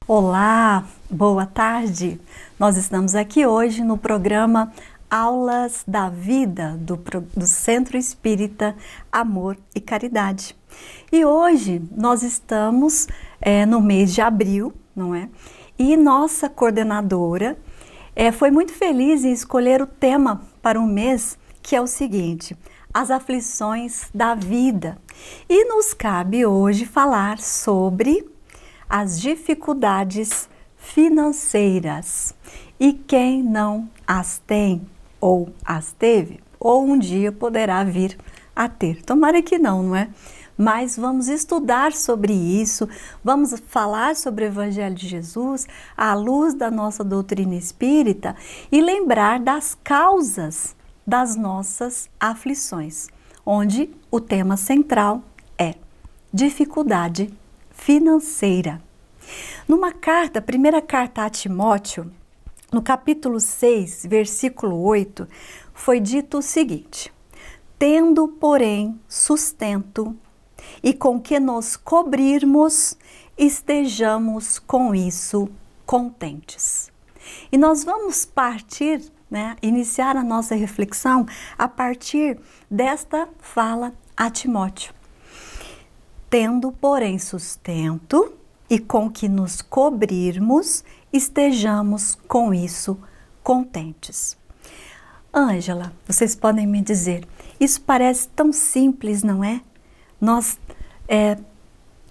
Olá, boa tarde. Nós estamos aqui hoje no programa Aulas da Vida do Centro Espírita Amor e Caridade. E hoje nós estamos no mês de abril, não é? E nossa coordenadora foi muito feliz em escolher o tema para o mês, que é o seguinte: as aflições da vida. E nos cabe hoje falar sobre as dificuldades financeiras. E quem não as tem, ou as teve, ou um dia poderá vir a ter. Tomara que não, não é? Mas vamos estudar sobre isso, vamos falar sobre o Evangelho de Jesus à luz da nossa doutrina espírita e lembrar das causas das nossas aflições, onde o tema central é dificuldade financeira. Numa carta, primeira carta a Timóteo, no capítulo 6, versículo 8, foi dito o seguinte: tendo, porém, sustento e com que nos cobrirmos, estejamos com isso contentes. E nós vamos partir, iniciar a nossa reflexão a partir desta fala a Timóteo. Tendo, porém, sustento e com que nos cobrirmos, estejamos com isso contentes. Ângela, vocês podem me dizer, isso parece tão simples, não é? Nós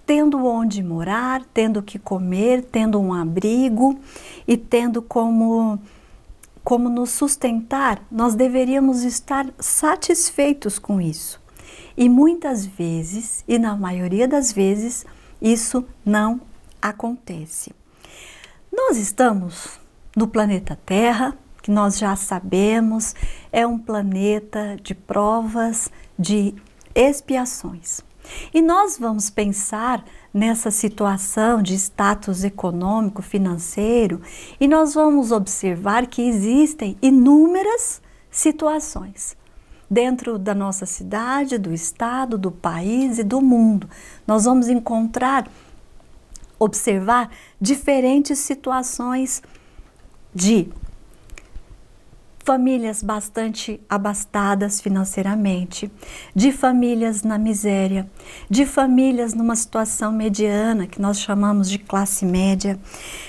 tendo onde morar, tendo o que comer, tendo um abrigo e tendo como nos sustentar, nós deveríamos estar satisfeitos com isso. E muitas vezes, e na maioria das vezes, isso não acontece. Nós estamos no planeta Terra, que nós já sabemos, é um planeta de provas, de expiações. E nós vamos pensar nessa situação de status econômico, financeiro, e nós vamos observar que existem inúmeras situações dentro da nossa cidade, do estado, do país e do mundo. Nós vamos observar diferentes situações de famílias bastante abastadas financeiramente, de famílias na miséria, de famílias numa situação mediana, que nós chamamos de classe média,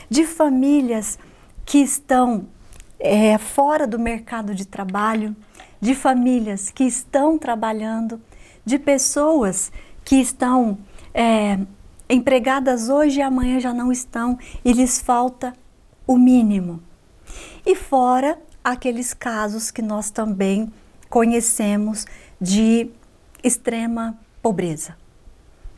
de famílias que estão fora do mercado de trabalho, de famílias que estão trabalhando, de pessoas que estão empregadas hoje e amanhã já não estão e lhes falta o mínimo. E fora aqueles casos que nós também conhecemos de extrema pobreza,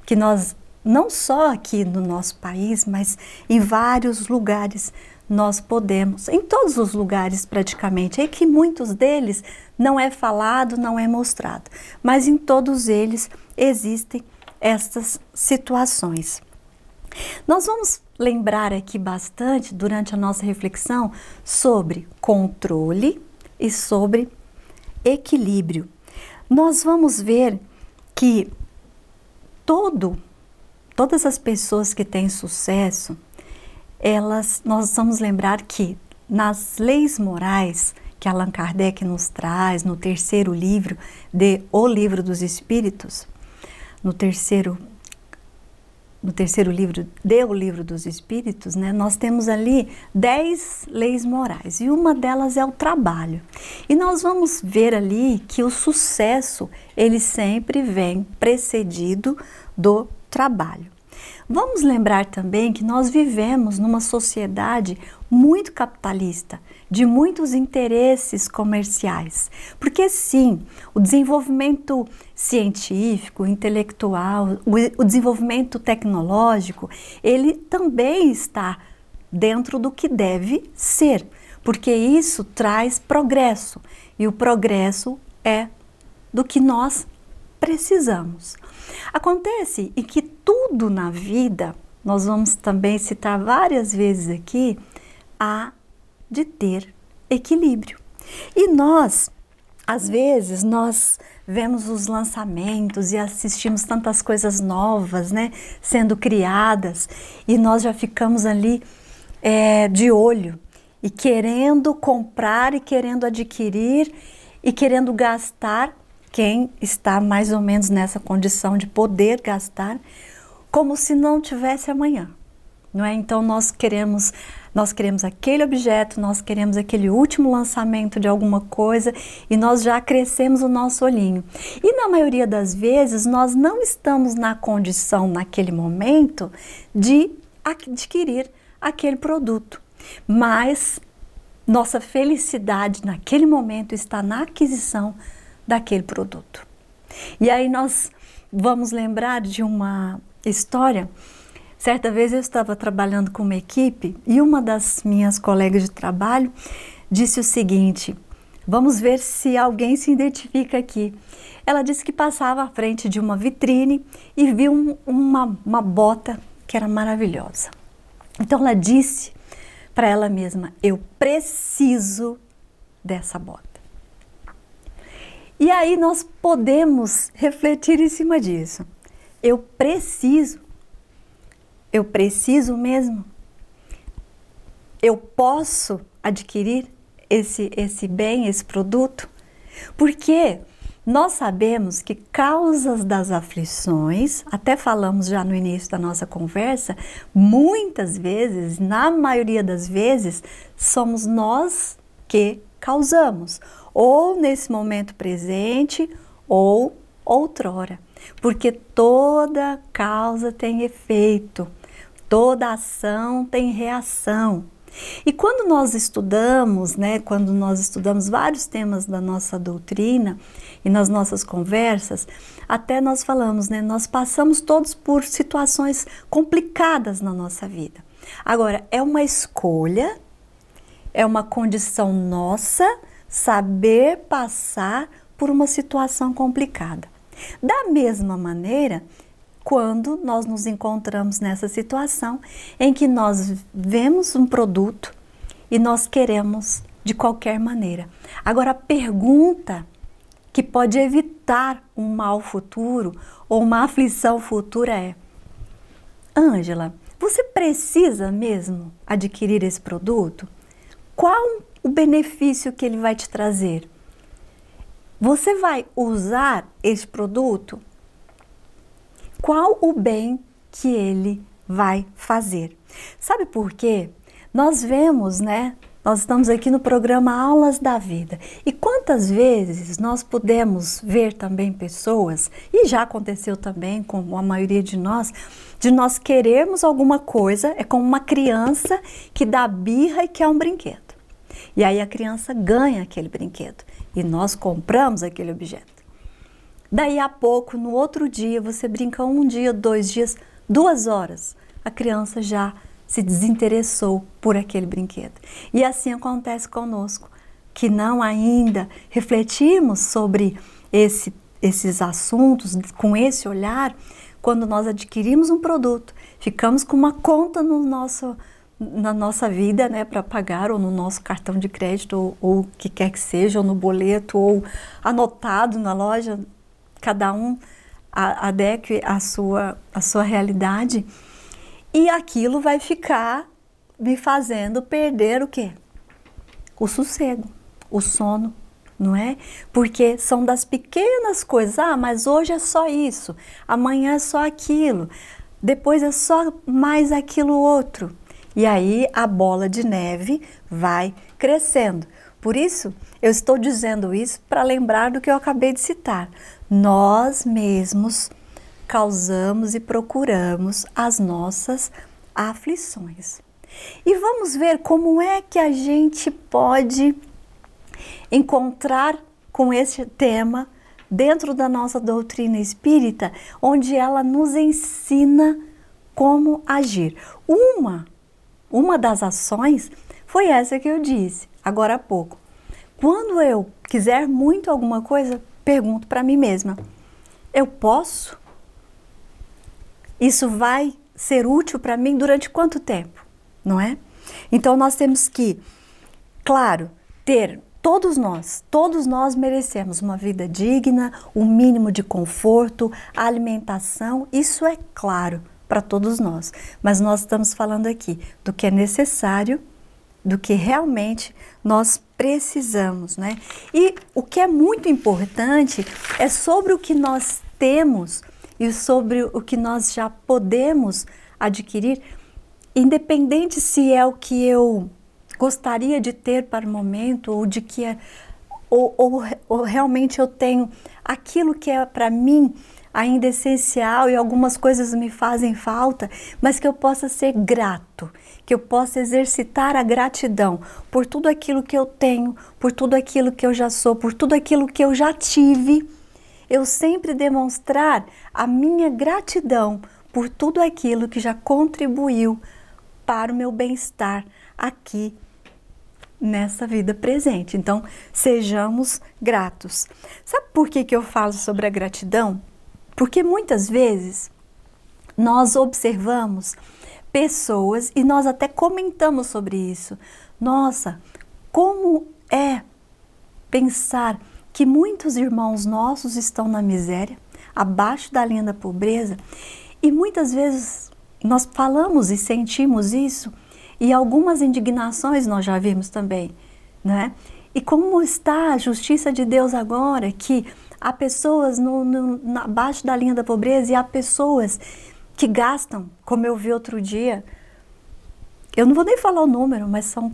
que nós, não só aqui no nosso país, mas em vários lugares nós podemos, em todos os lugares praticamente, é que muitos deles não é falado, não é mostrado, mas em todos eles existem estas situações. Nós vamos lembrar aqui bastante, durante a nossa reflexão, sobre controle e sobre equilíbrio. Nós vamos ver que todas as pessoas que têm sucesso, nós vamos lembrar que nas leis morais que Allan Kardec nos traz no terceiro livro de O Livro dos Espíritos, no terceiro livro de O Livro dos Espíritos, nós temos ali 10 leis morais e uma delas é o trabalho. E nós vamos ver ali que o sucesso, ele sempre vem precedido do trabalho. Vamos lembrar também que nós vivemos numa sociedade muito capitalista, de muitos interesses comerciais. Porque sim, o desenvolvimento científico, intelectual, o desenvolvimento tecnológico, ele também está dentro do que deve ser, porque isso traz progresso, e o progresso é do que nós precisamos. Acontece em que tudo na vida, nós vamos também citar várias vezes aqui, há de ter equilíbrio. E nós, Às vezes nós vemos os lançamentos e assistimos tantas coisas novas, né, sendo criadas, e nós já ficamos ali de olho e querendo comprar e querendo adquirir e querendo gastar, quem está mais ou menos nessa condição de poder gastar, como se não tivesse amanhã, não é? Então nós queremos aquele objeto, nós queremos aquele último lançamento de alguma coisa e nós já crescemos o nosso olhinho. E na maioria das vezes nós não estamos na condição naquele momento de adquirir aquele produto, mas nossa felicidade naquele momento está na aquisição daquele produto. E aí nós vamos lembrar de uma história. Certa vez eu estava trabalhando com uma equipe e uma das minhas colegas de trabalho disse o seguinte: vamos ver se alguém se identifica aqui. Ela disse que passava à frente de uma vitrine e viu uma bota que era maravilhosa. Então ela disse para ela mesma: eu preciso dessa bota. E aí nós podemos refletir em cima disso. Eu preciso mesmo? Eu posso adquirir esse bem, esse produto? Porque nós sabemos que causas das aflições, até falamos já no início da nossa conversa, muitas vezes, na maioria das vezes, somos nós que causamos, ou nesse momento presente, ou outrora. Porque toda causa tem efeito. Toda ação tem reação. E quando nós estudamos, quando nós estudamos vários temas da nossa doutrina e nas nossas conversas, até nós falamos, nós passamos todos por situações complicadas na nossa vida. Agora, é uma escolha, é uma condição nossa saber passar por uma situação complicada. Da mesma maneira, quando nós nos encontramos nessa situação em que nós vemos um produto e nós queremos de qualquer maneira. Agora, a pergunta que pode evitar um mal futuro ou uma aflição futura é: Ângela, você precisa mesmo adquirir esse produto? Qual o benefício que ele vai te trazer? Você vai usar esse produto? Qual o bem que ele vai fazer? Sabe por quê? Nós vemos, nós estamos aqui no programa Aulas da Vida. E quantas vezes nós podemos ver também pessoas, e já aconteceu também com a maioria de nós querermos alguma coisa, é como uma criança que dá birra e quer um brinquedo. E aí a criança ganha aquele brinquedo e nós compramos aquele objeto. Daí a pouco, no outro dia, você brinca 1 dia, 2 dias, 2 horas, a criança já se desinteressou por aquele brinquedo. E assim acontece conosco, que não ainda refletimos sobre esses assuntos com esse olhar. Quando nós adquirimos um produto, ficamos com uma conta na nossa vida, para pagar, ou no nosso cartão de crédito, ou o que quer que seja, ou no boleto, ou anotado na loja. Cada um adeque a sua realidade, e aquilo vai ficar me fazendo perder o quê? O sossego, o sono, não é? Porque são das pequenas coisas. Mas hoje é só isso, amanhã é só aquilo, depois é só mais aquilo outro. E aí a bola de neve vai crescendo. Por isso, eu estou dizendo isso para lembrar do que eu acabei de citar. Nós mesmos causamos e procuramos as nossas aflições. E vamos ver como é que a gente pode encontrar com esse tema dentro da nossa doutrina espírita, onde ela nos ensina como agir. Uma das ações foi essa que eu disse agora há pouco. Quando eu quiser muito alguma coisa, pergunto para mim mesma: eu posso? Isso vai ser útil para mim durante quanto tempo? Não é? Então nós temos que, claro, ter Todos nós merecemos uma vida digna, um mínimo de conforto, alimentação, isso é claro para todos nós. Mas nós estamos falando aqui do que é necessário, do que realmente nós precisamos, né? E o que é muito importante é sobre o que nós temos e sobre o que nós já podemos adquirir, independente se é o que eu gostaria de ter para o momento ou de que ou realmente eu tenho aquilo que é para mim ainda essencial e algumas coisas me fazem falta, mas que eu possa ser grato, que eu possa exercitar a gratidão por tudo aquilo que eu tenho, por tudo aquilo que eu já sou, por tudo aquilo que eu já tive. Eu sempre demonstrar a minha gratidão por tudo aquilo que já contribuiu para o meu bem-estar aqui nessa vida presente. Então, sejamos gratos. Sabe por que eu falo sobre a gratidão? Porque muitas vezes nós observamos pessoas e nós até comentamos sobre isso. Nossa, como é pensar que muitos irmãos nossos estão na miséria, abaixo da linha da pobreza, e muitas vezes nós falamos e sentimos isso, e algumas indignações nós já vimos também, né? E como está a justiça de Deus agora, que há pessoas abaixo da linha da pobreza e há pessoas que gastam, como eu vi outro dia, eu não vou nem falar o número, mas são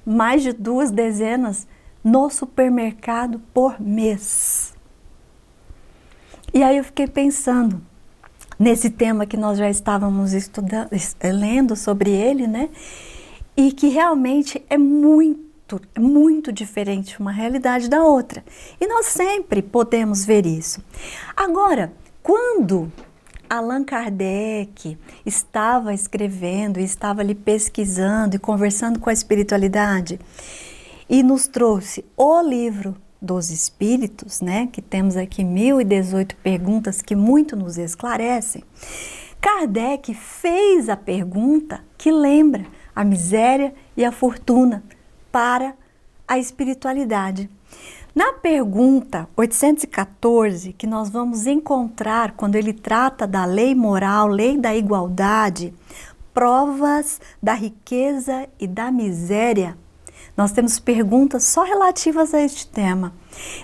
mais de 2 dezenas no supermercado por mês. E aí eu fiquei pensando nesse tema que nós já estávamos lendo sobre ele, né? E que realmente é muito diferente uma realidade da outra. E nós sempre podemos ver isso. Agora, quando Allan Kardec estava escrevendo, estava ali pesquisando e conversando com a espiritualidade e nos trouxe o livro dos Espíritos, né, que temos aqui 1018 perguntas que muito nos esclarecem, Kardec fez a pergunta que lembra a miséria e a fortuna para a espiritualidade. Na pergunta 814, que nós vamos encontrar quando ele trata da lei moral, lei da igualdade, provas da riqueza e da miséria, nós temos perguntas só relativas a este tema.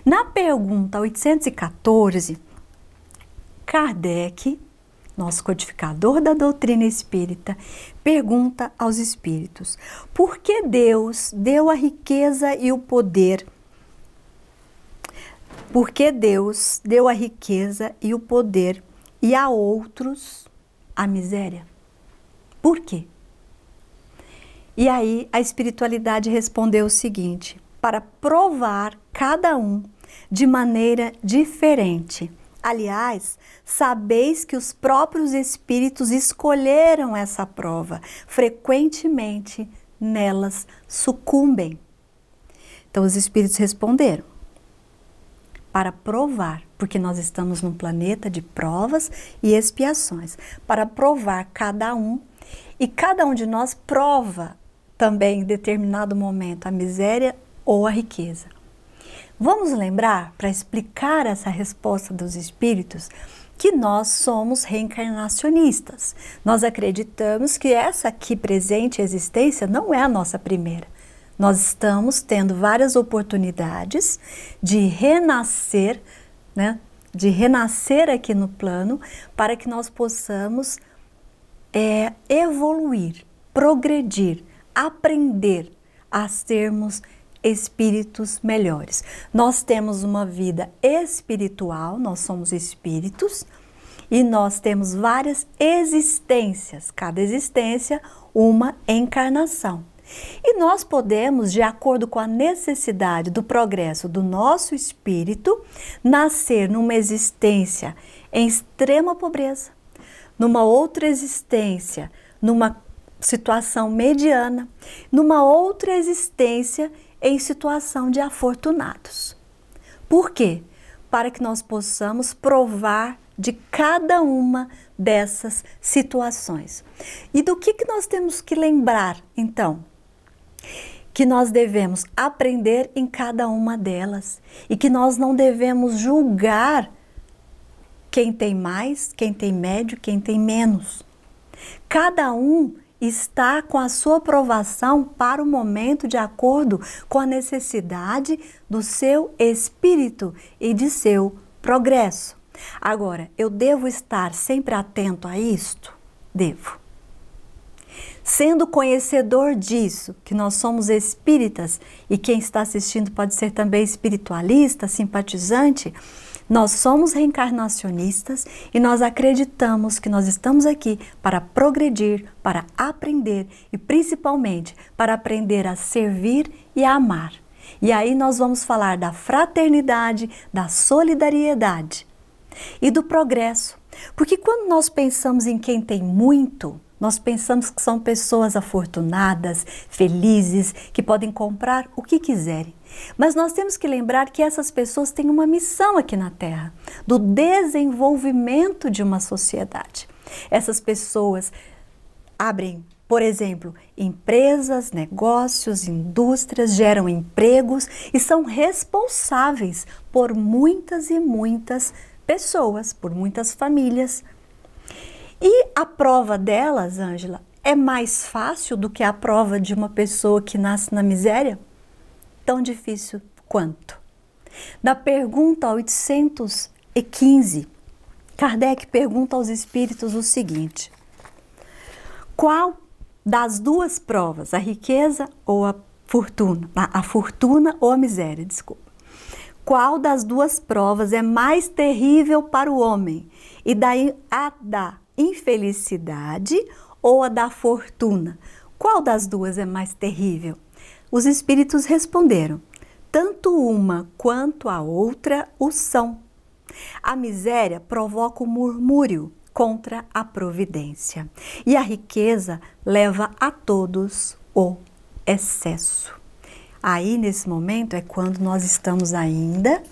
Na pergunta 814, Kardec, nosso codificador da doutrina espírita, pergunta aos espíritos: por que Deus deu a riqueza e o poder? Por que Deus deu a riqueza e o poder e a outros a miséria? Por quê? E aí a espiritualidade respondeu o seguinte: para provar cada um de maneira diferente. Aliás, sabeis que os próprios espíritos escolheram essa prova. Frequentemente nelas sucumbem. Então os espíritos responderam: para provar, porque nós estamos num planeta de provas e expiações, para provar cada um, e cada um de nós prova também em determinado momento a miséria ou a riqueza. Vamos lembrar, para explicar essa resposta dos espíritos, que nós somos reencarnacionistas. Nós acreditamos que essa aqui presente existência não é a nossa primeira. Nós estamos tendo várias oportunidades de renascer, né? De renascer aqui no plano, para que nós possamos evoluir, progredir, aprender a sermos espíritos melhores. Nós temos uma vida espiritual, nós somos espíritos e nós temos várias existências, cada existência uma encarnação. E nós podemos, de acordo com a necessidade do progresso do nosso espírito, nascer numa existência em extrema pobreza, numa outra existência, numa situação mediana, numa outra existência em situação de afortunados. Por quê? Para que nós possamos provar de cada uma dessas situações. E do que nós temos que lembrar, então? que nós devemos aprender em cada uma delas e que nós não devemos julgar quem tem mais, quem tem médio, quem tem menos. Cada um está com a sua provação para o momento de acordo com a necessidade do seu espírito e de seu progresso. Agora, eu devo estar sempre atento a isto? Devo. Sendo conhecedor disso, que nós somos espíritas, e quem está assistindo pode ser também espiritualista, simpatizante, nós somos reencarnacionistas e nós acreditamos que nós estamos aqui para progredir, para aprender e principalmente para aprender a servir e a amar. E aí nós vamos falar da fraternidade, da solidariedade e do progresso. Porque quando nós pensamos em quem tem muito, nós pensamos que são pessoas afortunadas, felizes, que podem comprar o que quiserem. Mas nós temos que lembrar que essas pessoas têm uma missão aqui na Terra, do desenvolvimento de uma sociedade. Essas pessoas abrem, por exemplo, empresas, negócios, indústrias, geram empregos e são responsáveis por muitas e muitas pessoas, por muitas famílias. E a prova delas, Ângela, é mais fácil do que a prova de uma pessoa que nasce na miséria? Tão difícil quanto? Na pergunta 815, Kardec pergunta aos espíritos o seguinte: qual das duas provas, a riqueza ou a fortuna ou a miséria, desculpa, qual das duas provas é mais terrível para o homem? E daí a da infelicidade ou a da fortuna? Qual das duas é mais terrível? Os espíritos responderam: tanto uma quanto a outra o são. A miséria provoca o murmúrio contra a providência e a riqueza leva a todos o excesso. Aí, nesse momento, é quando nós estamos ainda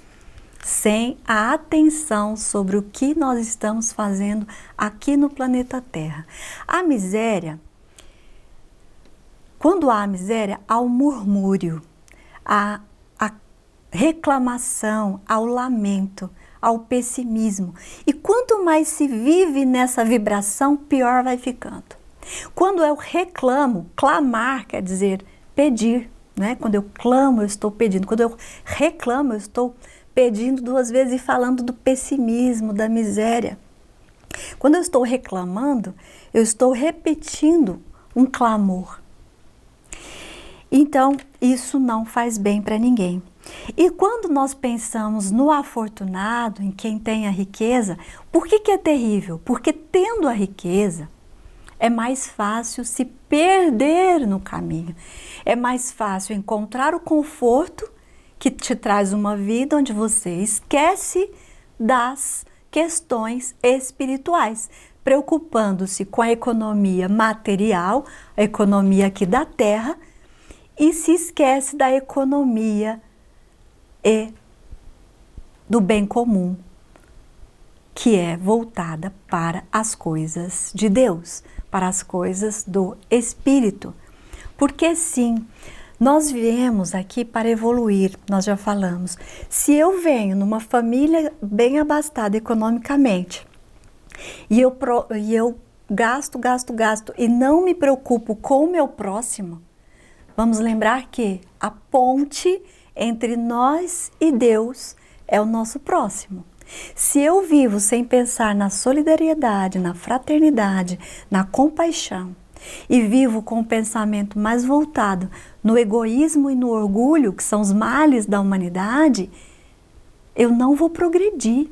sem a atenção sobre o que nós estamos fazendo aqui no planeta Terra. A miséria, quando há miséria, há o murmúrio, há a reclamação, há o lamento, ao pessimismo. E quanto mais se vive nessa vibração, pior vai ficando. Quando eu reclamo, clamar quer dizer pedir, né? Quando eu clamo, eu estou pedindo. Quando eu reclamo, eu estou pedindo duas vezes e falando do pessimismo, da miséria. Quando eu estou reclamando, eu estou repetindo um clamor. Então, isso não faz bem para ninguém. E quando nós pensamos no afortunado, em quem tem a riqueza, por que é terrível? Porque tendo a riqueza, é mais fácil se perder no caminho. É mais fácil encontrar o conforto que te traz uma vida onde você esquece das questões espirituais, preocupando-se com a economia material, a economia aqui da Terra, e se esquece da economia e do bem comum, que é voltada para as coisas de Deus, para as coisas do Espírito. Porque sim, nós viemos aqui para evoluir, nós já falamos. Se eu venho numa família bem abastada economicamente e eu gasto e não me preocupo com o meu próximo, vamos lembrar que a ponte entre nós e Deus é o nosso próximo. Se eu vivo sem pensar na solidariedade, na fraternidade, na compaixão, e vivo com o pensamento mais voltado no egoísmo e no orgulho, que são os males da humanidade, eu não vou progredir.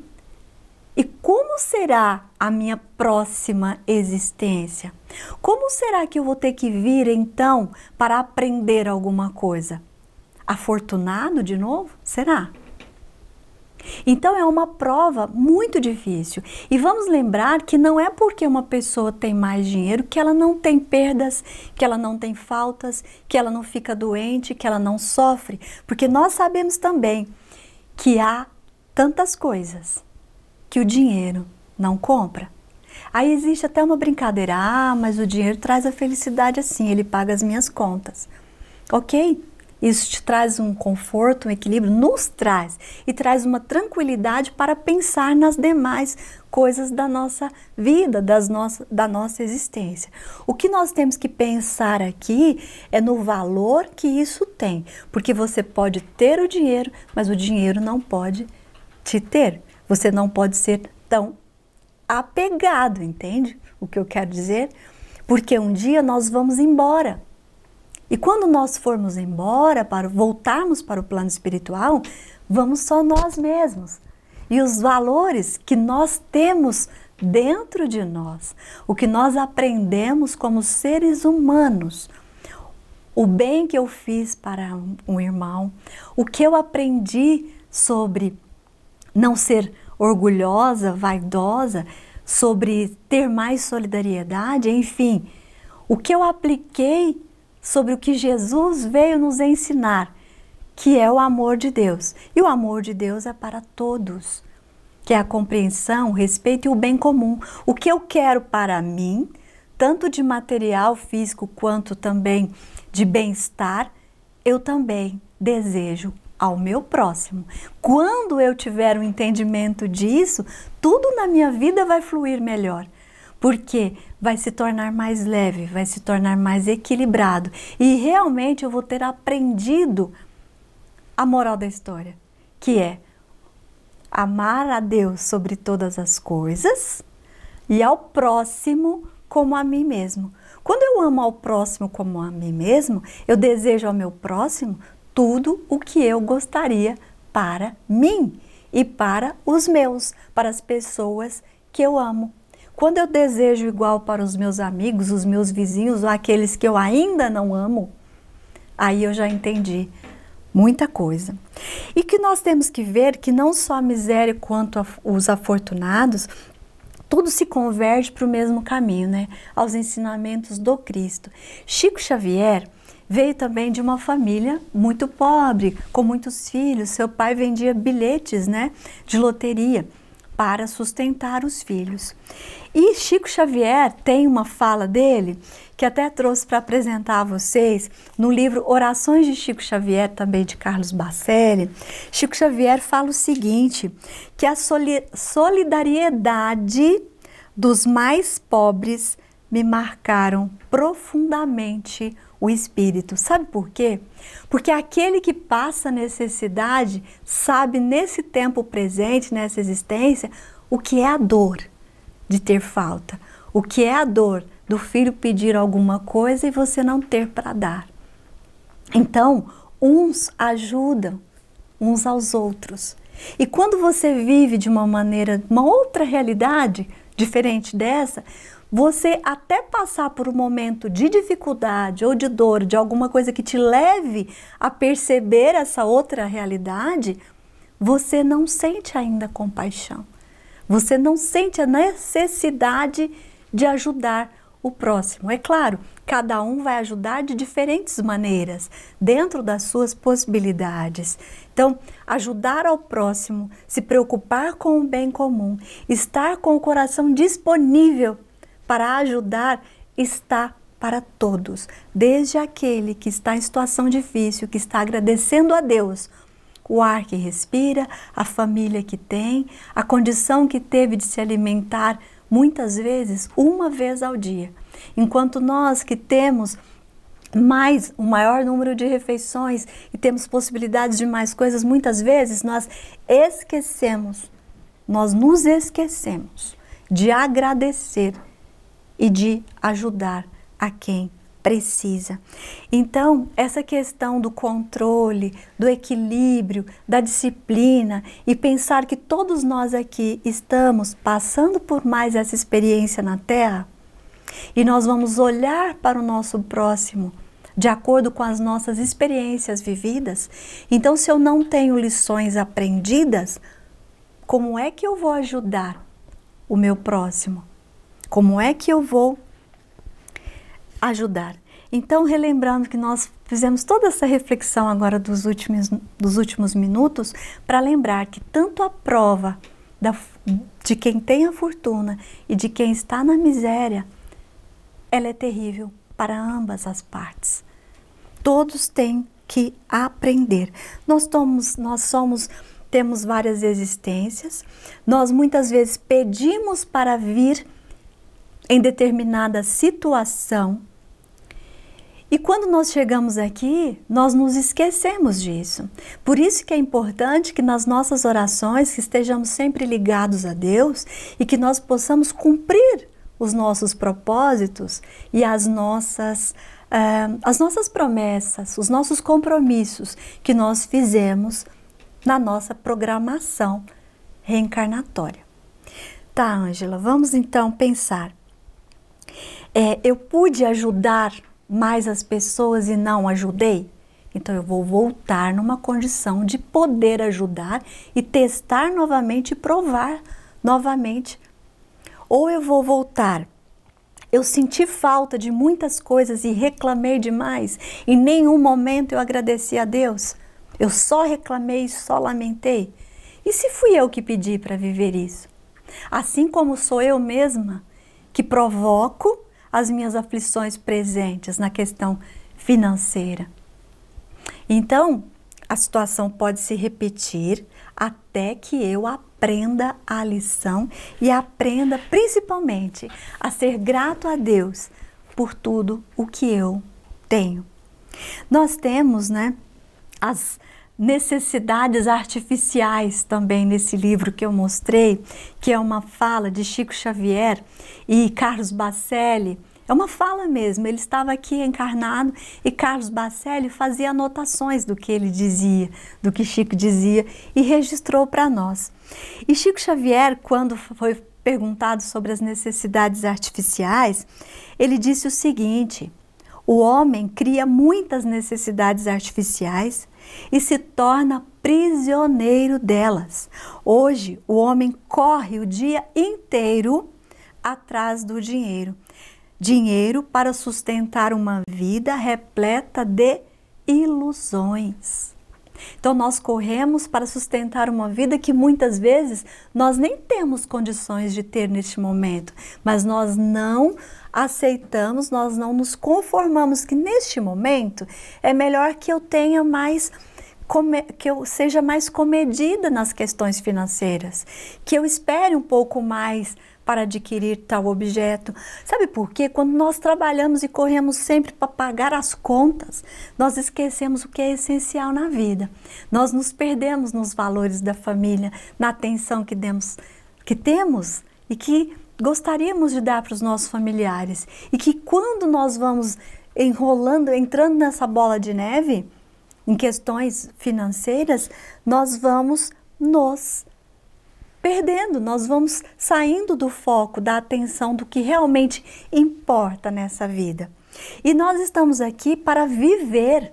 E como será a minha próxima existência? Como será que eu vou ter que vir, então, para aprender alguma coisa? Afortunado de novo? Será? Então é uma prova muito difícil. E vamos lembrar que não é porque uma pessoa tem mais dinheiro que ela não tem perdas, que ela não tem faltas, que ela não fica doente, que ela não sofre. Porque nós sabemos também que há tantas coisas que o dinheiro não compra. Aí existe até uma brincadeira: ah, mas o dinheiro traz a felicidade assim, ele paga as minhas contas. ok? Isso te traz um conforto, um equilíbrio, nos traz e traz uma tranquilidade para pensar nas demais coisas da nossa vida, da nossa existência. O que nós temos que pensar aqui é no valor que isso tem, porque você pode ter o dinheiro, mas o dinheiro não pode te ter. Você não pode ser tão apegado, entende o que eu quero dizer? Porque um dia nós vamos embora. E quando nós formos embora, voltarmos para o plano espiritual, vamos só nós mesmos. E os valores que nós temos dentro de nós, o que nós aprendemos como seres humanos, o bem que eu fiz para um irmão, o que eu aprendi sobre não ser orgulhosa, vaidosa, sobre ter mais solidariedade, enfim, o que eu apliquei sobre o que Jesus veio nos ensinar, que é o amor de Deus. E o amor de Deus é para todos, que é a compreensão, o respeito e o bem comum. O que eu quero para mim, tanto de material físico quanto também de bem-estar, eu também desejo ao meu próximo. Quando eu tiver um entendimento disso, tudo na minha vida vai fluir melhor. Porque vai se tornar mais leve, vai se tornar mais equilibrado. E realmente eu vou ter aprendido a moral da história, que é amar a Deus sobre todas as coisas e ao próximo como a mim mesmo. Quando eu amo ao próximo como a mim mesmo, eu desejo ao meu próximo tudo o que eu gostaria para mim e para os meus, para as pessoas que eu amo. Quando eu desejo igual para os meus amigos, os meus vizinhos ou aqueles que eu ainda não amo, aí eu já entendi muita coisa. E que nós temos que ver que não só a miséria quanto os afortunados, tudo se converge para o mesmo caminho, né? Aos ensinamentos do Cristo. Chico Xavier veio também de uma família muito pobre, com muitos filhos. Seu pai vendia bilhetes, né, de loteria para sustentar os filhos. E Chico Xavier tem uma fala dele, que até trouxe para apresentar a vocês, no livro Orações de Chico Xavier, também de Carlos Bacelli. Chico Xavier fala o seguinte, que a solidariedade dos mais pobres me marcaram profundamente o espírito. Sabe por quê? Porque aquele que passa necessidade sabe nesse tempo presente, nessa existência, o que é a dor de ter falta, o que é a dor do filho pedir alguma coisa e você não ter para dar. Então, uns ajudam uns aos outros. E quando você vive de uma maneira, uma outra realidade diferente dessa, você até passar por um momento de dificuldade ou de dor, de alguma coisa que te leve a perceber essa outra realidade, você não sente ainda compaixão. Você não sente a necessidade de ajudar o próximo. É claro, cada um vai ajudar de diferentes maneiras, dentro das suas possibilidades. Então, ajudar ao próximo, se preocupar com o bem comum, estar com o coração disponível para ajudar, está para todos, desde aquele que está em situação difícil, que está agradecendo a Deus, o ar que respira, a família que tem, a condição que teve de se alimentar muitas vezes, uma vez ao dia. Enquanto nós que temos um maior número de refeições e temos possibilidades de mais coisas, muitas vezes nós nos esquecemos de agradecer e de ajudar a quem precisa. Então, essa questão do controle, do equilíbrio, da disciplina e pensar que todos nós aqui estamos passando por mais essa experiência na Terra e nós vamos olhar para o nosso próximo de acordo com as nossas experiências vividas. Então, se eu não tenho lições aprendidas, como é que eu vou ajudar o meu próximo? Como é que eu vou ajudar? Então, relembrando que nós fizemos toda essa reflexão agora dos últimos minutos, para lembrar que tanto a prova de quem tem a fortuna e de quem está na miséria, ela é terrível para ambas as partes. Todos têm que aprender. Temos várias existências, nós muitas vezes pedimos para vir em determinada situação e quando nós chegamos aqui, nós nos esquecemos disso. Por isso que é importante que nas nossas orações que estejamos sempre ligados a Deus e que nós possamos cumprir os nossos propósitos e as nossas promessas, os nossos compromissos que nós fizemos na nossa programação reencarnatória. Tá, Ângela, vamos então pensar. Eu pude ajudar mais as pessoas e não ajudei? Então eu vou voltar numa condição de poder ajudar e testar novamente e provar novamente. Ou eu vou voltar. Eu senti falta de muitas coisas e reclamei demais. Em nenhum momento eu agradeci a Deus. Eu só reclamei, só lamentei. E se fui eu que pedi para viver isso? Assim como sou eu mesma que provoco as minhas aflições presentes na questão financeira. Então, a situação pode se repetir até que eu aprenda a lição e aprenda principalmente a ser grato a Deus por tudo o que eu tenho. Nós temos, as necessidades artificiais também nesse livro que eu mostrei, que é uma fala de Chico Xavier e Carlos Bacelli. É uma fala mesmo, ele estava aqui encarnado e Carlos Bacelli fazia anotações do que ele dizia, do que Chico dizia e registrou para nós. E Chico Xavier, quando foi perguntado sobre as necessidades artificiais, ele disse o seguinte: o homem cria muitas necessidades artificiais e se torna prisioneiro delas. Hoje, o homem corre o dia inteiro atrás do dinheiro. Dinheiro para sustentar uma vida repleta de ilusões. Então, nós corremos para sustentar uma vida que muitas vezes nós nem temos condições de ter neste momento, mas nós não aceitamos, nós não nos conformamos que neste momento é melhor que eu tenha mais, que eu seja mais comedida nas questões financeiras, que eu espere um pouco mais para adquirir tal objeto. Sabe por quê? Quando nós trabalhamos e corremos sempre para pagar as contas, nós esquecemos o que é essencial na vida. Nós nos perdemos nos valores da família, na atenção que temos e que gostaríamos de dar para os nossos familiares. E que quando nós vamos entrando nessa bola de neve, em questões financeiras, nós vamos nos perdendo, nós vamos saindo do foco, da atenção do que realmente importa nessa vida. E nós estamos aqui para viver,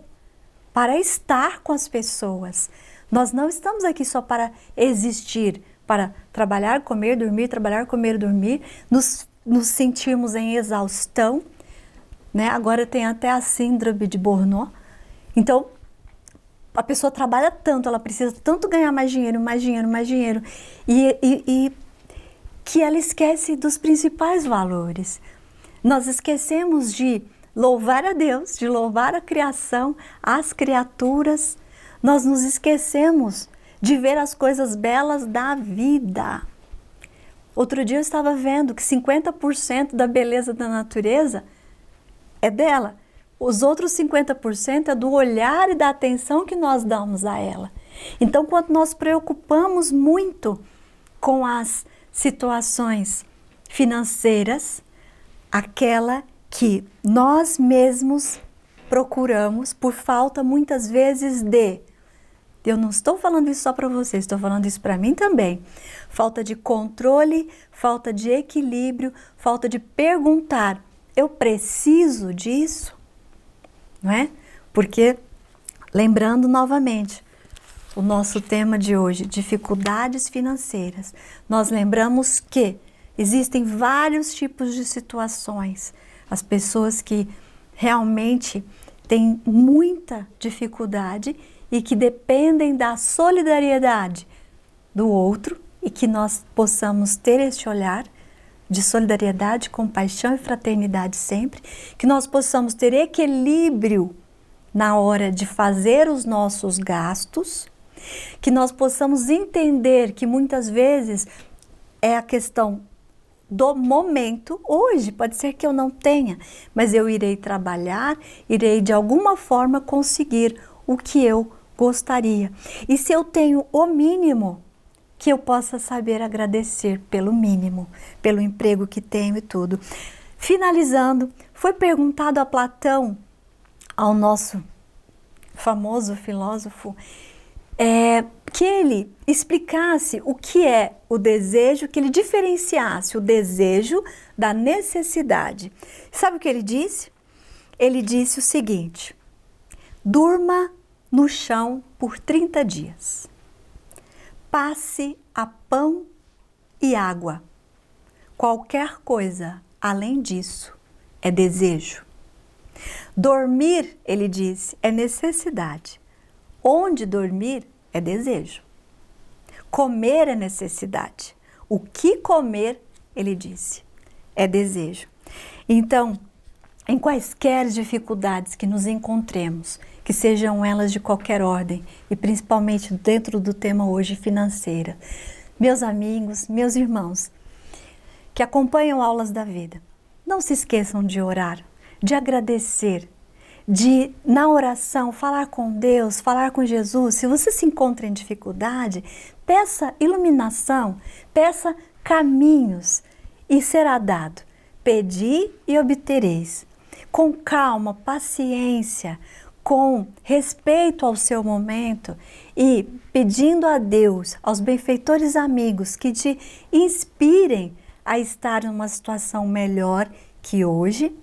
para estar com as pessoas. Nós não estamos aqui só para existir, para trabalhar, comer, dormir, trabalhar, comer, dormir, nos sentirmos em exaustão, Agora tem até a síndrome de Burnout. Então, a pessoa trabalha tanto, ela precisa tanto ganhar mais dinheiro, mais dinheiro, mais dinheiro, e que ela esquece dos principais valores. Nós esquecemos de louvar a Deus, de louvar a criação, as criaturas. Nós nos esquecemos de ver as coisas belas da vida. Outro dia eu estava vendo que 50% da beleza da natureza é dela. Os outros 50% é do olhar e da atenção que nós damos a ela. Então, quando nós preocupamos muito com as situações financeiras, aquela que nós mesmos procuramos por falta muitas vezes de... Eu não estou falando isso só para vocês, estou falando isso para mim também. Falta de controle, falta de equilíbrio, falta de perguntar, eu preciso disso? Não é? Porque, lembrando novamente, o nosso tema de hoje, dificuldades financeiras, nós lembramos que existem vários tipos de situações. As pessoas que realmente têm muita dificuldade e que dependem da solidariedade do outro e que nós possamos ter este olhar de solidariedade, compaixão e fraternidade sempre, que nós possamos ter equilíbrio na hora de fazer os nossos gastos, que nós possamos entender que muitas vezes é a questão do momento. Hoje pode ser que eu não tenha, mas eu irei trabalhar, irei de alguma forma conseguir o que eu gostaria. E se eu tenho o mínimo, que eu possa saber agradecer pelo mínimo, pelo emprego que tenho e tudo. Finalizando, foi perguntado a Platão, ao nosso famoso filósofo, que ele explicasse o que é o desejo, que ele diferenciasse o desejo da necessidade. Sabe o que ele disse? Ele disse o seguinte: durma no chão por 30 dias. Passe a pão e água. Qualquer coisa além disso é desejo. Dormir, ele disse, é necessidade. Onde dormir é desejo. Comer é necessidade. O que comer, ele disse, é desejo. Então, em quaisquer dificuldades que nos encontremos, que sejam elas de qualquer ordem, e principalmente dentro do tema hoje financeira, meus amigos, meus irmãos, que acompanham Aulas da Vida, não se esqueçam de orar, de agradecer, de, na oração, falar com Deus, falar com Jesus. Se você se encontra em dificuldade, peça iluminação, peça caminhos e será dado. Pedi e obtereis. Com calma, paciência, com respeito ao seu momento e pedindo a Deus, aos benfeitores amigos, que te inspirem a estar numa situação melhor que hoje,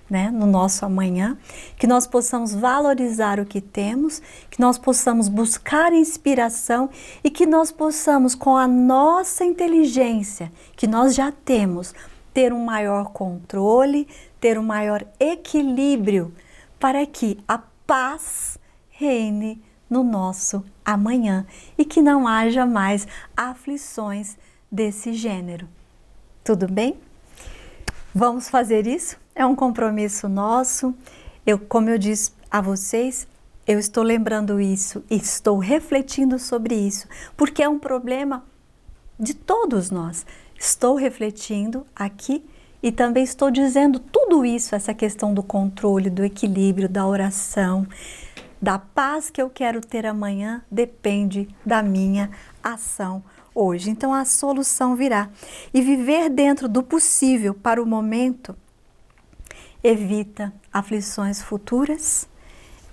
né, no nosso amanhã, que nós possamos valorizar o que temos, que nós possamos buscar inspiração e que nós possamos, com a nossa inteligência, que nós já temos, ter um maior controle, ter um maior equilíbrio, para que a paz reine no nosso amanhã e que não haja mais aflições desse gênero. Tudo bem? Vamos fazer isso? É um compromisso nosso. Como eu disse a vocês, eu estou lembrando isso e estou refletindo sobre isso, porque é um problema de todos nós. Estou refletindo aqui e também estou dizendo tudo isso, essa questão do controle, do equilíbrio, da oração, da paz que eu quero ter amanhã, depende da minha ação hoje. Então a solução virá. E viver dentro do possível para o momento evita aflições futuras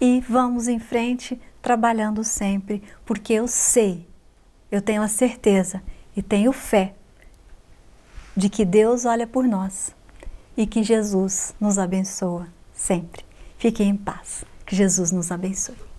e vamos em frente trabalhando sempre, porque eu sei, eu tenho a certeza e tenho fé de que Deus olha por nós e que Jesus nos abençoa sempre. Fiquem em paz. Que Jesus nos abençoe.